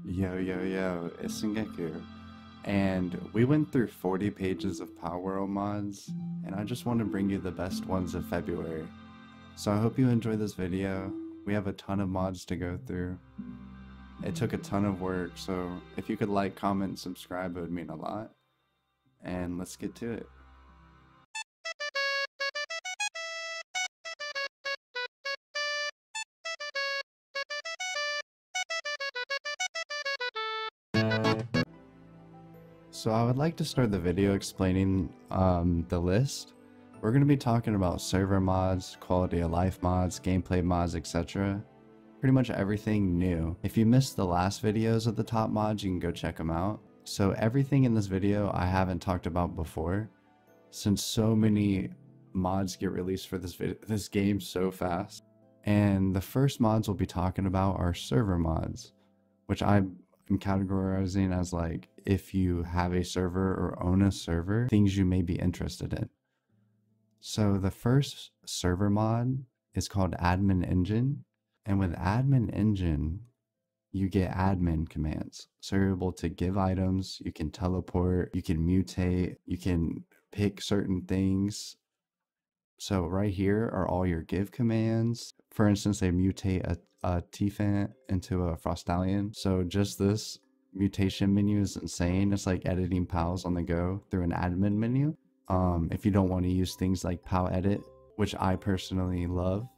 Yo, yo, yo, it's Singecku. And we went through 40 pages of Palworld mods, and I just want to bring you the best ones of February. So I hope you enjoy this video. We have a ton of mods to go through. It took a ton of work, so if you could like, comment, and subscribe, it would mean a lot. And let's get to it. So I would like to start the video explaining the list. We're going to be talking about server mods, quality of life mods, gameplay mods, etc. Pretty much everything new. If you missed the last videos of the top mods, you can go check them out. So everything in this video I haven't talked about before, since so many mods get released for this game so fast. And the first mods we'll be talking about are server mods, which I'm categorizing as like if you have a server or own a server, things you may be interested in. So the first server mod is called Admin Engine, and with Admin Engine you get admin commands. So you're able to give items, you can teleport, you can mutate, you can pick certain things. So right here are all your give commands. For instance, they mutate a T-Fant into a Frostallion. So just this mutation menu is insane. It's like editing pals on the go through an admin menu. If you don't want to use things like pal edit, which I personally love.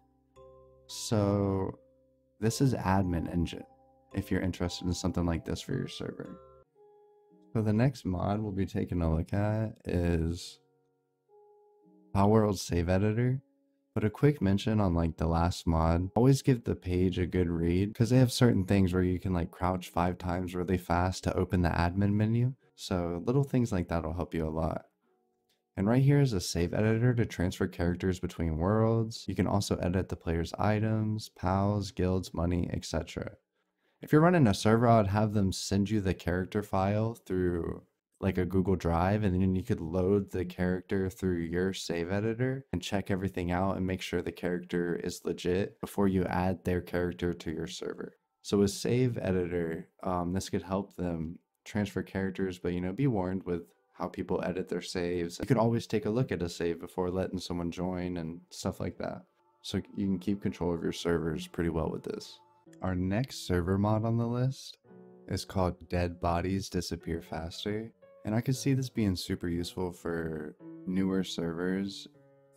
So this is Admin Engine, if you're interested in something like this for your server. So the next mod we'll be taking a look at is Palworld Save Editor. But a quick mention on like the last mod, always give the page a good read because they have certain things where you can like crouch 5 times really fast to open the admin menu. So little things like that will help you a lot. And right here is a save editor to transfer characters between worlds. You can also edit the player's items, pals, guilds, money, etc. If you're running a server, I'd have them send you the character file through like a Google Drive, and then you could load the character through your save editor and check everything out and make sure the character is legit before you add their character to your server. So with save editor, this could help them transfer characters, but be warned with how people edit their saves. You could always take a look at a save before letting someone join and stuff like that. So you can keep control of your servers pretty well with this. Our next server mod on the list is called Dead Bodies Disappear Faster. And I could see this being super useful for newer servers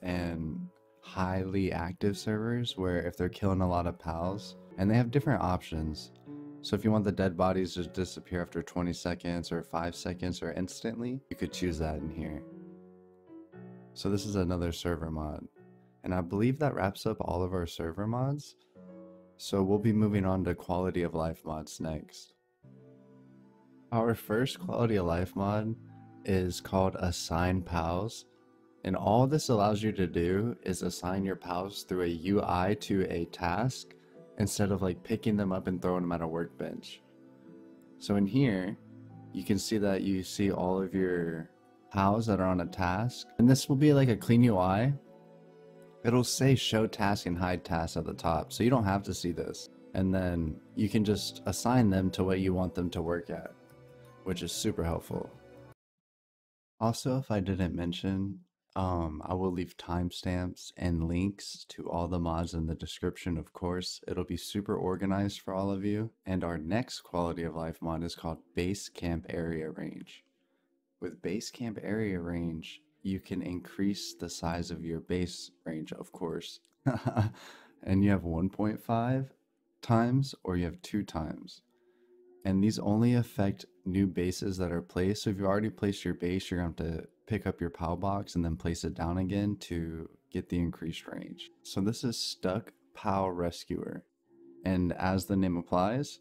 and highly active servers where if they're killing a lot of pals, and they have different options. So if you want the dead bodies to disappear after 20 seconds or 5 seconds or instantly, you could choose that in here. So this is another server mod. And I believe that wraps up all of our server mods. So we'll be moving on to quality of life mods next. Our first quality of life mod is called Assign Pals. And all this allows you to do is assign your pals through a UI to a task instead of like picking them up and throwing them at a workbench. So in here, you can see that you see all of your pals that are on a task. And this will be like a clean UI. It'll say show task and hide task at the top, so you don't have to see this. And then you can just assign them to what you want them to work at, which is super helpful. Also, if I didn't mention, I will leave timestamps and links to all the mods in the description, of course. It'll be super organized for all of you. And our next quality of life mod is called Base Camp Area Range. With Base Camp Area Range, you can increase the size of your base range, of course. And you have 1.5 times or you have 2 times. And these only affect new bases that are placed. So if you already placed your base, you're going to have to pick up your PAL box and then place it down again to get the increased range. So this is Stuck PAL Rescuer. And as the name applies,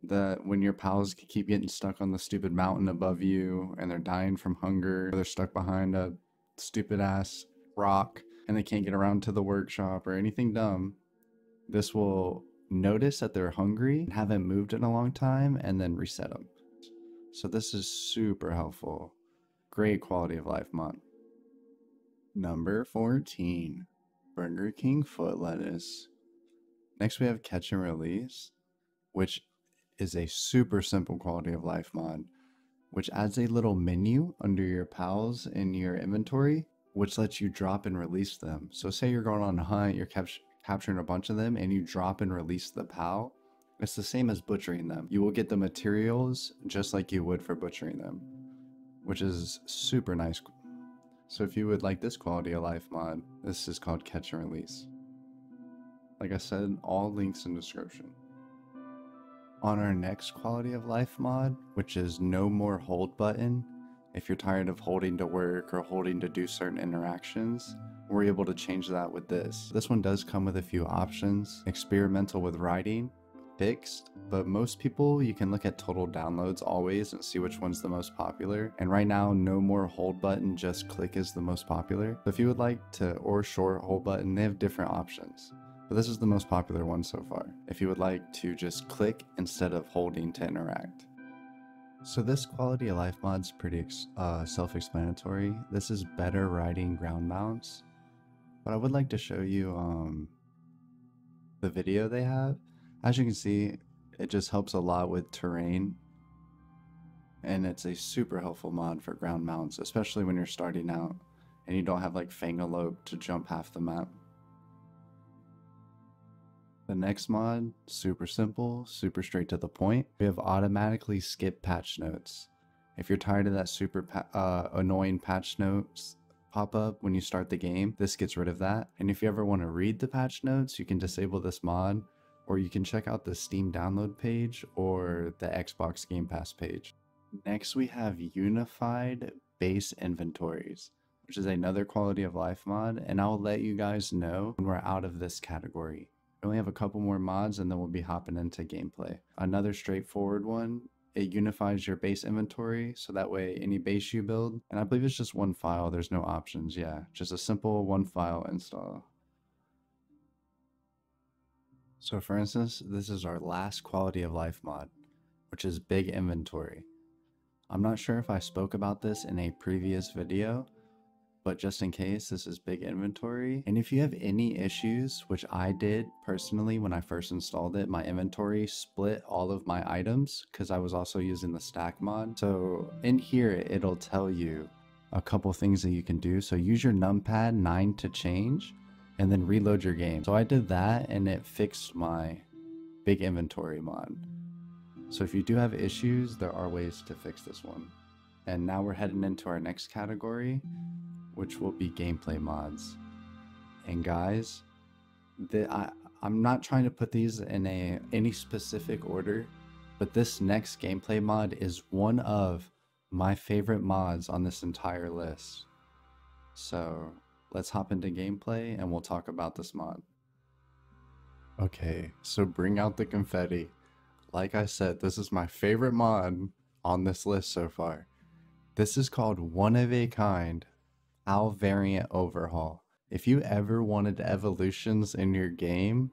when your pals keep getting stuck on the stupid mountain above you and they're dying from hunger, or they're stuck behind a stupid ass rock and they can't get around to the workshop or anything dumb, this will notice that they're hungry and haven't moved in a long time and then reset them. So this is super helpful. Great quality of life mod. Number 14, Burger King foot lettuce. Next we have catch and release, which is a super simple quality of life mod, which adds a little menu under your pals in your inventory, which lets you drop and release them. So say you're going on a hunt, you're capturing a bunch of them, and you drop and release the pal. It's the same as butchering them. You will get the materials just like you would for butchering them, which is super nice. So if you would like this quality of life mod, this is called Catch and Release. Like I said, all links in description. On our next quality of life mod, which is no more hold button, if you're tired of holding to work or holding to do certain interactions, we're able to change that with this. This one does come with a few options. Experimental with writing, fixed, but most people, you can look at total downloads always and see which one's the most popular. And right now, no more hold button, just click is the most popular. So if you would like to, or short hold button, they have different options. But this is the most popular one so far, if you would like to just click instead of holding to interact. So this quality of life mod's pretty self-explanatory. This is better riding ground mounts. But I would like to show you the video they have. As you can see, it just helps a lot with terrain. And it's a super helpful mod for ground mounts, especially when you're starting out and you don't have like Fangalope to jump half the map. The next mod, super simple, super straight to the point. We have automatically skip patch notes. If you're tired of that super annoying patch notes pop up when you start the game, this gets rid of that. And if you ever want to read the patch notes, you can disable this mod, or you can check out the Steam download page or the Xbox Game Pass page. Next we have unified base inventories, which is another quality of life mod, and I'll let you guys know when we're out of this category. We only have a couple more mods and then we'll be hopping into gameplay. Another straightforward one, it unifies your base inventory, so that way any base you build, and I believe it's just one file, there's no options, yeah, just a simple one file install. So for instance, this is our last quality of life mod, which is big inventory. I'm not sure if I spoke about this in a previous video, but just in case, this is big inventory. And if you have any issues, which I did personally when I first installed it, my inventory split all of my items because I was also using the stack mod. So in here, it'll tell you a couple things that you can do. So use your numpad 9 to change and then reload your game. So I did that and it fixed my big inventory mod. So if you do have issues, there are ways to fix this one. And now we're heading into our next category, which will be gameplay mods. And guys, I'm not trying to put these in any specific order, but this next gameplay mod is one of my favorite mods on this entire list. So let's hop into gameplay and we'll talk about this mod. Okay, so bring out the confetti. Like I said, this is my favorite mod on this list so far. This is called One of a Kind Pal Variant Overhaul. If you ever wanted evolutions in your game,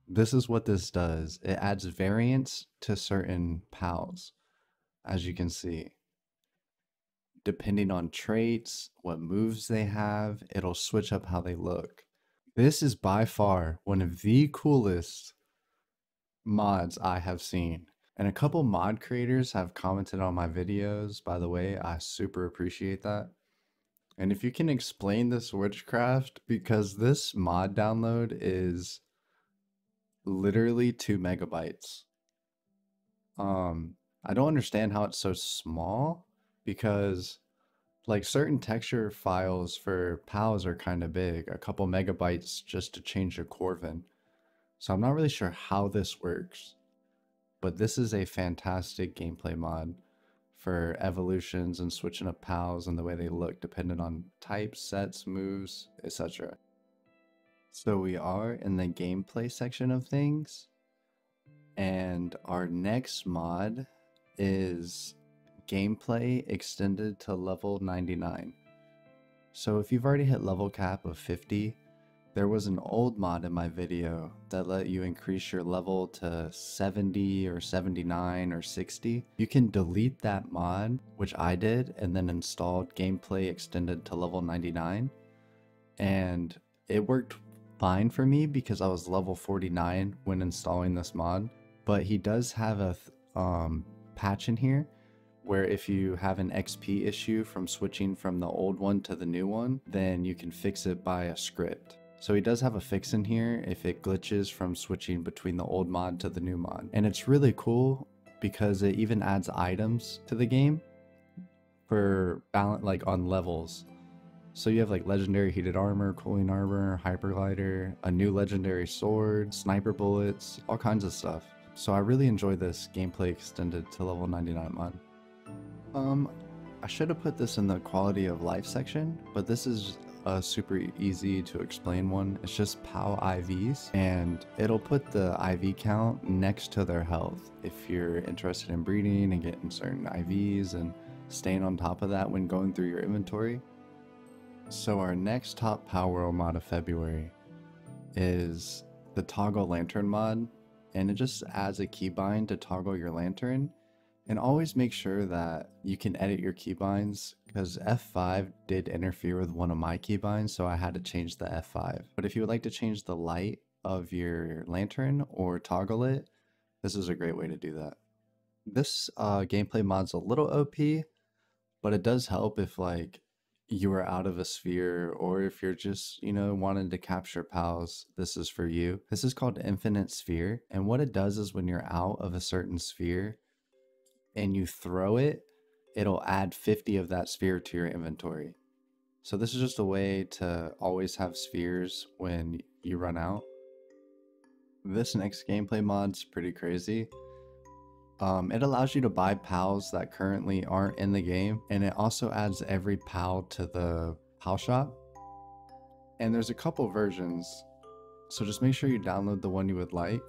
this is what this does. It adds variants to certain pals, as you can see. Depending on traits, what moves they have, it'll switch up how they look. This is by far one of the coolest mods I have seen. And a couple mod creators have commented on my videos, by the way. I super appreciate that. And if you can explain this witchcraft, because this mod download is literally 2 megabytes. I don't understand how it's so small, because like certain texture files for pals are kind of big, a couple megabytes just to change a Corvin. So I'm not really sure how this works, but this is a fantastic gameplay mod for evolutions and switching up pals and the way they look depending on types, sets, moves, etc. So we are in the gameplay section of things, and our next mod is gameplay extended to level 99. So if you've already hit level cap of 50, there was an old mod in my video that let you increase your level to 70 or 79 or 60. You can delete that mod, which I did, and then installed gameplay extended to level 99. And it worked fine for me because I was level 49 when installing this mod. But he does have patch in here where if you have an XP issue from switching from the old one to the new one, then you can fix it by a script. So he does have a fix in here if it glitches from switching between the old mod to the new mod. And it's really cool because it even adds items to the game for balance, like on levels. So you have like legendary heated armor, cooling armor, hyperglider, a new legendary sword, sniper bullets, all kinds of stuff. So I really enjoy this gameplay extended to level 99 mod. I should have put this in the quality of life section, but this is a super easy to explain one. It's just PAL IVs, and it'll put the IV count next to their health if you're interested in breeding and getting certain IVs and staying on top of that when going through your inventory. So our next top Palworld mod of February is the toggle lantern mod, and it just adds a keybind to toggle your lantern. And always make sure that you can edit your keybinds, because F5 did interfere with one of my keybinds, so I had to change the F5. But if you would like to change the light of your lantern or toggle it, this is a great way to do that. This gameplay mod's a little OP, but it does help if like you are out of a sphere, or if you're just, you know, wanting to capture pals, this is for you. This is called Infinite Sphere, and what it does is when you're out of a certain sphere and you throw it, it'll add 50 of that sphere to your inventory. So this is just a way to always have spheres when you run out. This next gameplay mod's pretty crazy. It allows you to buy pals that currently aren't in the game, and it also adds every pal to the pal shop. And there's a couple versions, so just make sure you download the one you would like.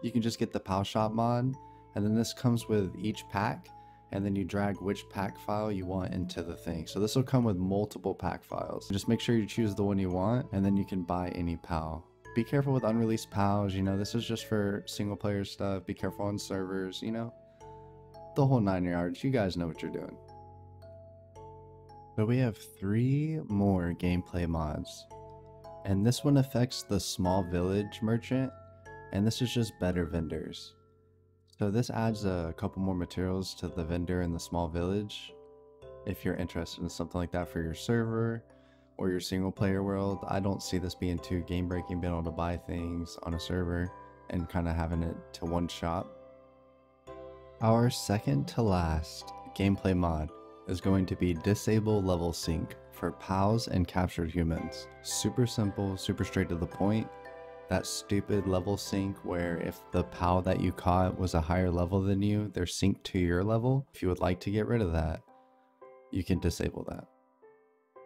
You can just get the pal shop mod, and then this comes with each pack, and then you drag which pack file you want into the thing. So this will come with multiple pack files. Just make sure you choose the one you want, and then you can buy any pal. Be careful with unreleased pals, you know, this is just for single player stuff. Be careful on servers, you know, the whole 9 yards. You guys know what you're doing. So we have 3 more gameplay mods, and this one affects the small village merchant, and this is just better vendors. So this adds a couple more materials to the vendor in the small village. If you're interested in something like that for your server or your single player world, I don't see this being too game breaking, being able to buy things on a server and kind of having it to one shop. Our second to last gameplay mod is going to be disable level sync for pals and captured humans. Super simple, super straight to the point. That stupid level sync where if the pal that you caught was a higher level than you, they're synced to your level. If you would like to get rid of that, you can disable that.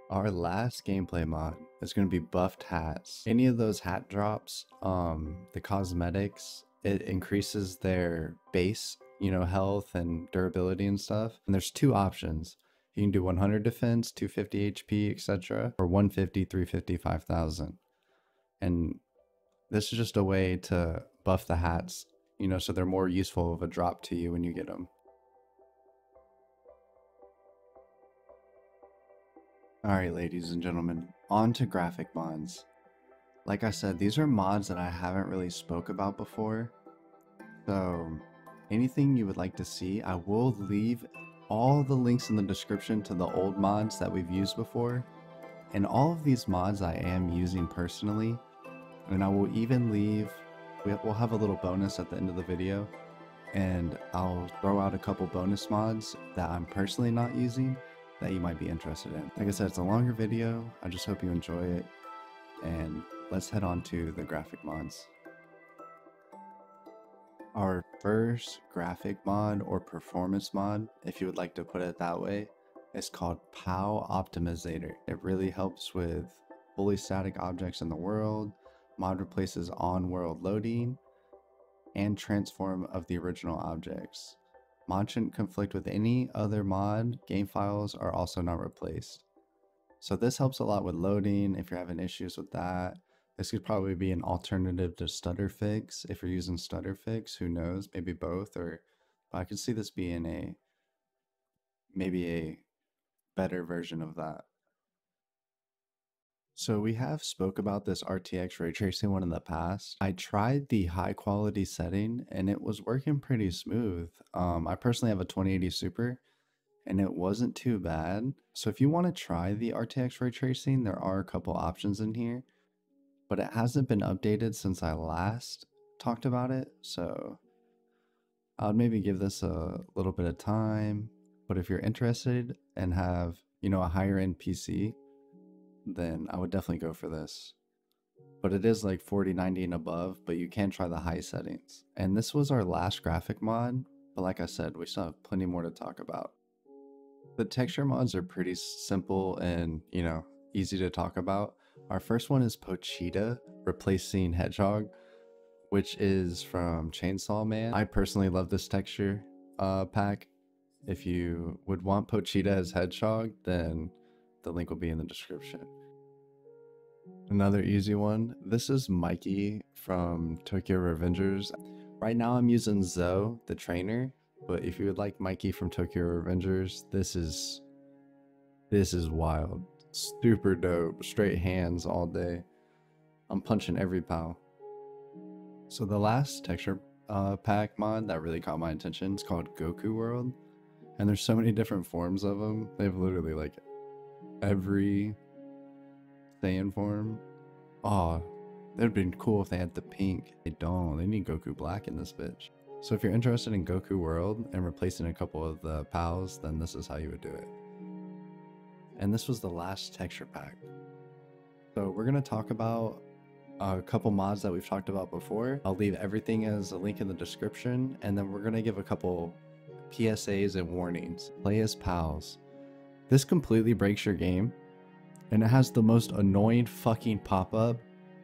Our last gameplay mod is going to be buffed hats. Any of those hat drops, the cosmetics, it increases their base, you know, health and durability and stuff. And there's 2 options. You can do 100 defense, 250 HP, etc., or 150, 350, 5000. And this is just a way to buff the hats, you know, so they're more useful of a drop to you when you get them. Alright, ladies and gentlemen, on to graphic mods. Like I said, these are mods that I haven't really spoke about before. So anything you would like to see, I will leave all the links in the description to the old mods that we've used before. And all of these mods I am using personally. And I will even leave, we'll have a little bonus at the end of the video, and I'll throw out a couple bonus mods that I'm personally not using that you might be interested in. Like I said, it's a longer video. I just hope you enjoy it, and let's head on to the graphic mods. Our first graphic mod, or performance mod, if you would like to put it that way, is called Paloptimizator. It really helps with fully static objects in the world. Mod replaces on-world loading and transform of the original objects. Mod shouldn't conflict with any other mod. Game files are also not replaced. So this helps a lot with loading if you're having issues with that. This could probably be an alternative to Stutterfix. If you're using Stutterfix, who knows, maybe both, or I could see this being maybe a better version of that. So we have spoke about this RTX Ray Tracing one in the past. I tried the high quality setting and it was working pretty smooth. I personally have a 2080 Super and it wasn't too bad. So if you want to try the RTX Ray Tracing, there are a couple options in here, but it hasn't been updated since I last talked about it. So I would maybe give this a little bit of time, but if you're interested and have, a higher end PC, then I would definitely go for this. But it is like 4090 and above, but you can try the high settings. And this was our last graphic mod, but like I said, we still have plenty more to talk about. The texture mods are pretty simple and, easy to talk about. Our first one is Pochita, replacing Hedgehog, which is from Chainsaw Man. I personally love this texture pack. If you would want Pochita as Hedgehog, then the link will be in the description. Another easy one. This is Mikey from Tokyo Revengers. Right now I'm using Zoe, the trainer, but if you would like Mikey from Tokyo Revengers, this is wild. Super dope. Straight hands all day. I'm punching every pal. So the last texture pack mod that really caught my attention is called Goku World. And there's so many different forms of them. They have literally like every Saiyan form. Oh, that'd been cool if they had the pink. They don't. They need Goku Black in this bitch. So if you're interested in Goku World and replacing a couple of the pals, then this is how you would do it. And this was the last texture pack. So we're going to talk about a couple mods that we've talked about before. I'll leave everything as a link in the description, and then we're going to give a couple PSAs and warnings. Play as pals. This completely breaks your game, and it has the most annoying fucking pop-up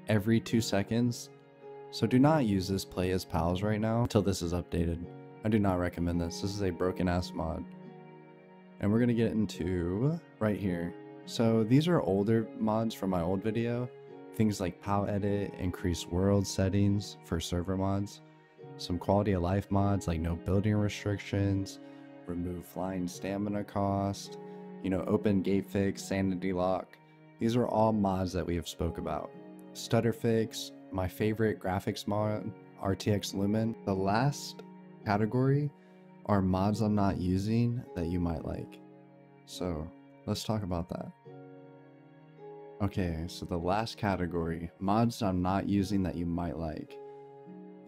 every 2 seconds. So do not use this play as pals right now until this is updated. I do not recommend this. This is a broken ass mod. And we're gonna get into right here. So these are older mods from my old video. Things like PAL edit, increase world settings for server mods, some quality of life mods like no building restrictions, remove flying stamina cost, open gate fix, sanity lock. These are all mods that we have spoke about. Stutter fix, my favorite graphics mod, RTX Lumen. The last category are mods I'm not using that you might like. So let's talk about that. Okay, so the last category, mods I'm not using that you might like.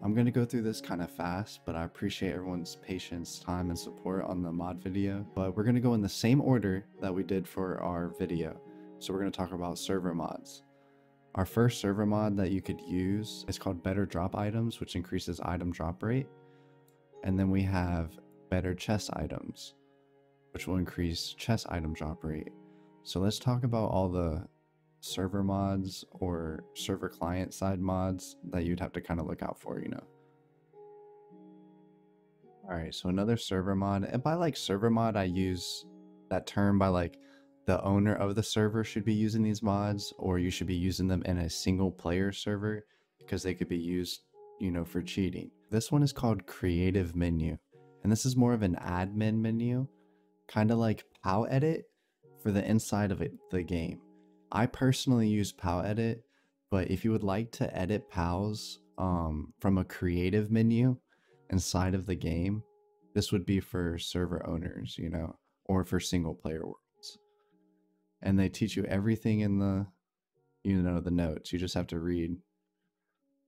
I'm going to go through this kind of fast, but I appreciate everyone's patience, time, and support on the mod video. But we're going to go in the same order that we did for our video. So we're going to talk about server mods. Our first server mod that you could use is called Better Drop Items, which increases item drop rate. And then we have Better Chest Items, which will increase chest item drop rate. So let's talk about all the server mods or server client side mods that you'd have to kind of look out for, Alright, so another server mod, and by like server mod, I use that term by like the owner of the server should be using these mods, or you should be using them in a single player server because they could be used, for cheating. This one is called Creative Menu, and this is more of an admin menu, kind of like PAL Edit for the inside of the game. I personally use PAL Edit, but if you would like to edit PALs from a creative menu inside of the game, this would be for server owners, or for single player worlds. And they teach you everything in the, the notes. You just have to read.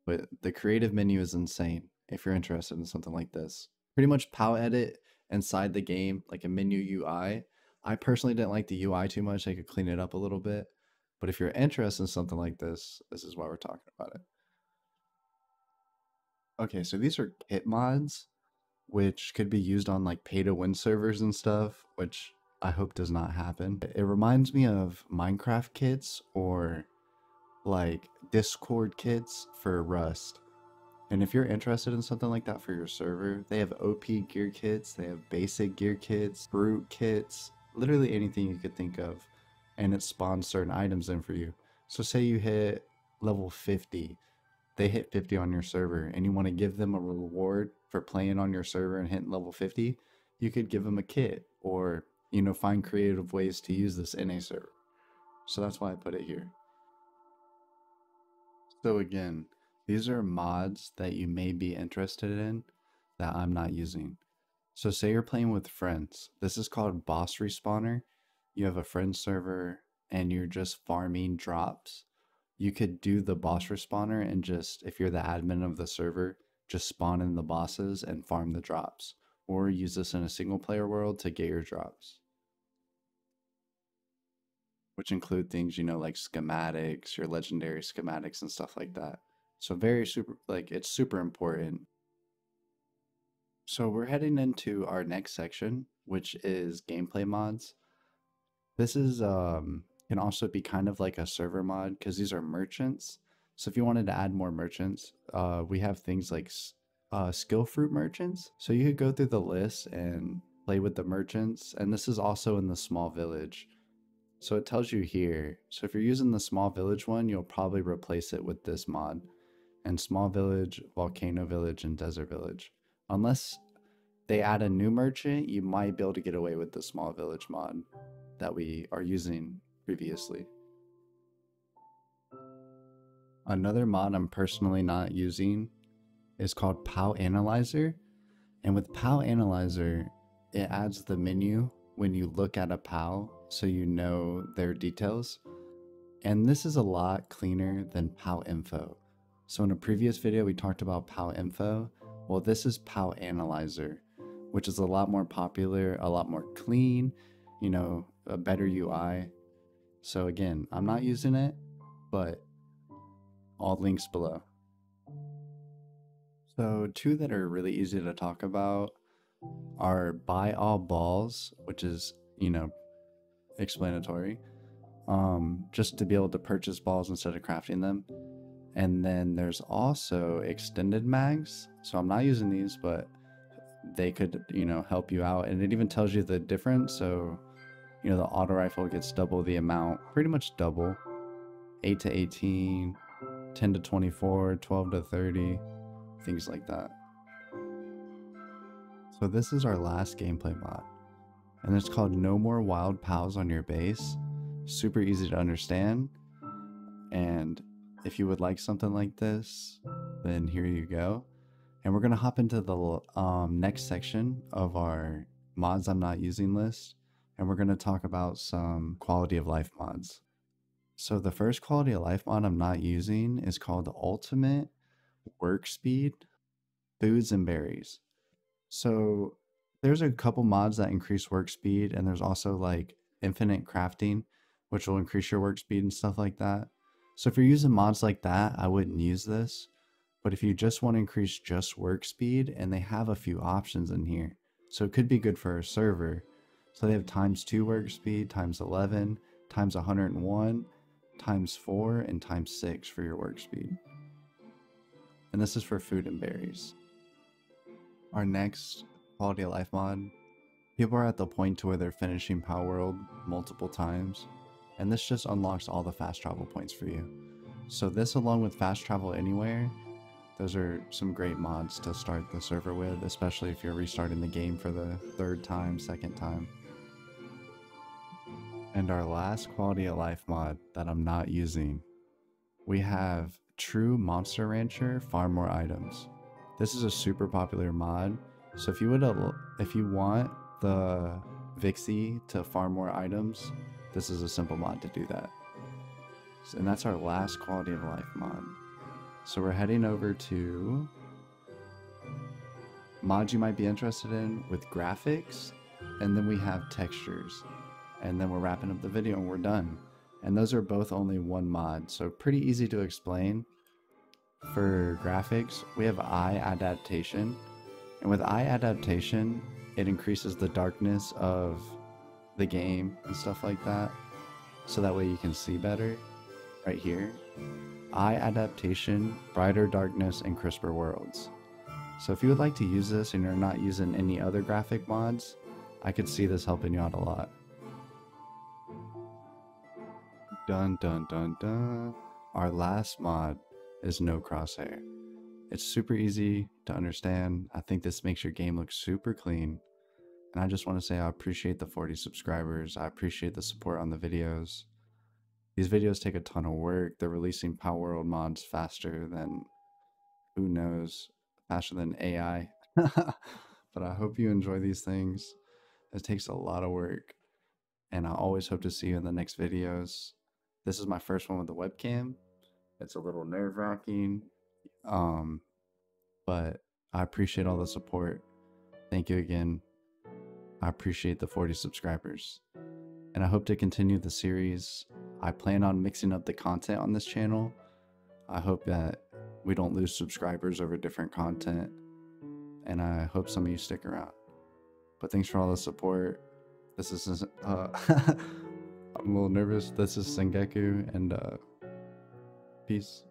But the creative menu is insane if you're interested in something like this. Pretty much PAL Edit inside the game, like a menu UI. I personally didn't like the UI too much. I could clean it up a little bit. But if you're interested in something like this, this is why we're talking about it. Okay, so these are kit mods, which could be used on like pay to win servers and stuff, which I hope does not happen. It reminds me of Minecraft kits or like Discord kits for Rust. And if you're interested in something like that for your server, they have OP gear kits, they have basic gear kits, brute kits, literally anything you could think of. And it spawns certain items in for you. So say you hit level 50, they hit 50 on your server, and you want to give them a reward for playing on your server and hitting level 50, you could give them a kit or, find creative ways to use this in a server. So that's why I put it here. So again, these are mods that you may be interested in that I'm not using. So say you're playing with friends. This is called boss respawner. You have a friend server and you're just farming drops. You could do the boss respawner and just, if you're the admin of the server, just spawn in the bosses and farm the drops. Or use this in a single player world to get your drops. Which include things, you know, like schematics, your legendary schematics and stuff like that. So very super, like it's super important. So we're heading into our next section, which is gameplay mods. This is can also be kind of like a server mod because these are merchants. So if you wanted to add more merchants, we have things like skill fruit merchants. So you could go through the list and play with the merchants. And this is also in the small village. So it tells you here. So if you're using the small village one, you'll probably replace it with this mod. And small village, volcano village, and desert village. Unless they add a new merchant, you might be able to get away with the small village mod that we are using previously. Another mod I'm personally not using is called PAL Analyzer. And with PAL Analyzer, it adds the menu when you look at a PAL so you know their details. And this is a lot cleaner than PAL Info. So in a previous video, we talked about PAL Info. Well, this is PAL Analyzer, which is a lot more popular, a lot more clean, you know, a better UI. So again, I'm not using it, but all links below. So two that are really easy to talk about are buy all balls, which is, you know, explanatory. Just to be able to purchase balls instead of crafting them. And then there's also extended mags. So I'm not using these, but they could, you know, help you out. And it even tells you the difference. So, you know, the auto rifle gets double the amount, pretty much double. 8 to 18, 10 to 24, 12 to 30, things like that. So this is our last gameplay mod. And it's called No More Wild Pals on Your Base. Super easy to understand. And if you would like something like this, then here you go. And we're going to hop into the next section of our mods I'm not using list. And we're going to talk about some quality of life mods. So the first quality of life mod I'm not using is called the Ultimate Work Speed, Foods and Berries. So there's a couple mods that increase work speed, and there's also like infinite crafting, which will increase your work speed and stuff like that. So if you're using mods like that, I wouldn't use this. But if you just want to increase just work speed, and they have a few options in here. So it could be good for a server. So they have ×2 work speed, ×11, ×101, ×4, and ×6 for your work speed. And this is for food and berries. Our next quality of life mod. People are at the point to where they're finishing Palworld multiple times. And this just unlocks all the fast travel points for you. So this, along with fast travel anywhere, those are some great mods to start the server with, especially if you're restarting the game for the third time, second time. And our last quality of life mod that I'm not using, we have True Monster Rancher Farm More Items. This is a super popular mod. So if you want the Vixy to farm more items, this is a simple mod to do that. And that's our last quality of life mod. So we're heading over to mods you might be interested in with graphics, and then we have textures, and then we're wrapping up the video and we're done. And those are both only one mod, so pretty easy to explain. For graphics, we have eye adaptation, and with eye adaptation, it increases the darkness of the game and stuff like that, so that way you can see better. Right here, eye adaptation, brighter darkness, and crisper worlds. So if you would like to use this and you're not using any other graphic mods, I could see this helping you out a lot. Dun dun dun dun. Our last mod is no crosshair. It's super easy to understand. I think this makes your game look super clean. And I just want to say I appreciate the 40 subscribers. I appreciate the support on the videos. These videos take a ton of work. They're releasing Palworld mods faster than, who knows, faster than AI. But I hope you enjoy these things. It takes a lot of work, and I always hope to see you in the next videos. This is my first one with the webcam. It's a little nerve-wracking, but I appreciate all the support. Thank you again. I appreciate the 40 subscribers, and I hope to continue the series. I plan on mixing up the content on this channel. I hope that we don't lose subscribers over different content, and I hope some of you stick around. But thanks for all the support. This is I'm a little nervous. This is Singecku, and peace.